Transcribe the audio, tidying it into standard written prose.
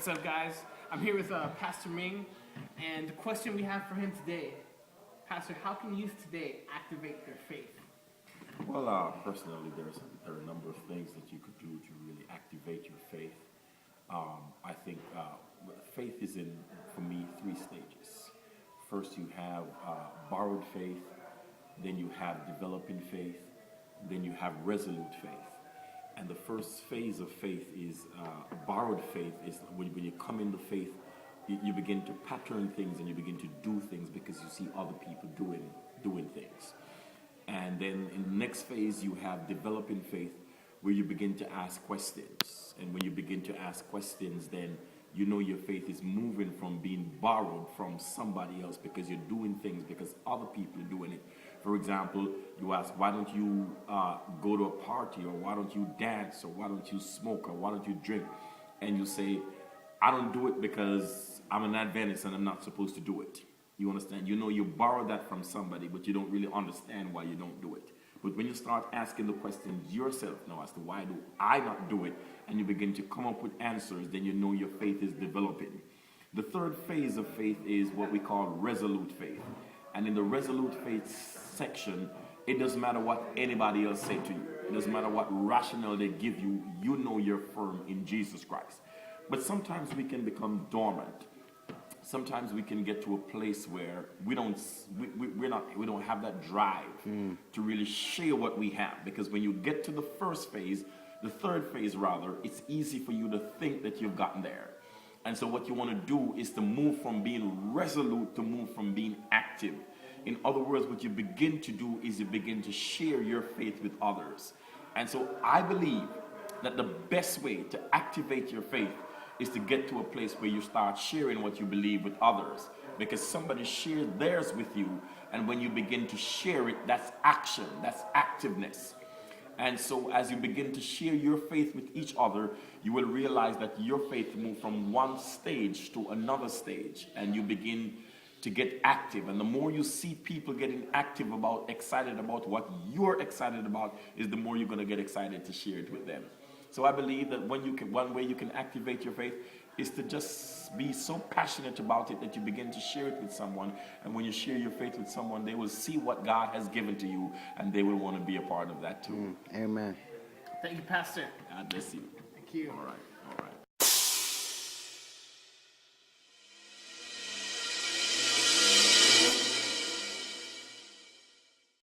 What's up, guys? I'm here with Pastor Ming, and the question we have for him today, Pastor, how can youth today activate their faith? Well, personally, there are a number of things that you could do to really activate your faith. I think faith is in, for me, three stages. First, you have borrowed faith, then you have developing faith, then you have resolute faith. And the first phase of faith is borrowed faith. Is when you come into faith, you begin to pattern things and you begin to do things because you see other people doing things. And then in the next phase, you have developing faith, where you begin to ask questions. And when you begin to ask questions, then you know your faith is moving from being borrowed from somebody else because you're doing things because other people are doing it. For example, you ask, why don't you go to a party, or why don't you dance, or why don't you smoke, or why don't you drink? And you say, I don't do it because I'm an Adventist and I'm not supposed to do it. You understand? You know you borrow that from somebody, but you don't really understand why you don't do it. But when you start asking the questions yourself now as to why do I not do it, and you begin to come up with answers, then you know your faith is developing. The third phase of faith is what we call resolute faith. And in the resolute faith section, it doesn't matter what anybody else say to you. It doesn't matter what rationale they give you. You know you're firm in Jesus Christ. But sometimes we can become dormant. Sometimes we can get to a place where we don't have that drive to really share what we have. Because when you get to the first phase, the third phase rather, it's easy for you to think that you've gotten there. And so what you want to do is to move from being resolute to move from being active. In other words, what you begin to do is you begin to share your faith with others. And so I believe that the best way to activate your faith is to get to a place where you start sharing what you believe with others, because somebody shared theirs with you, and when you begin to share it, that's action, that's activeness. And so as you begin to share your faith with each other, you will realize that your faith moves from one stage to another stage, and you begin to get active. And the more you see people getting active excited about what you're excited about, is the more you're going to get excited to share it with them. So I believe that one way you can activate your faith is to just be so passionate about it that you begin to share it with someone. And when you share your faith with someone, they will see what God has given to you, and they will want to be a part of that too. Amen. Thank you, Pastor. God bless you. Thank you. All right.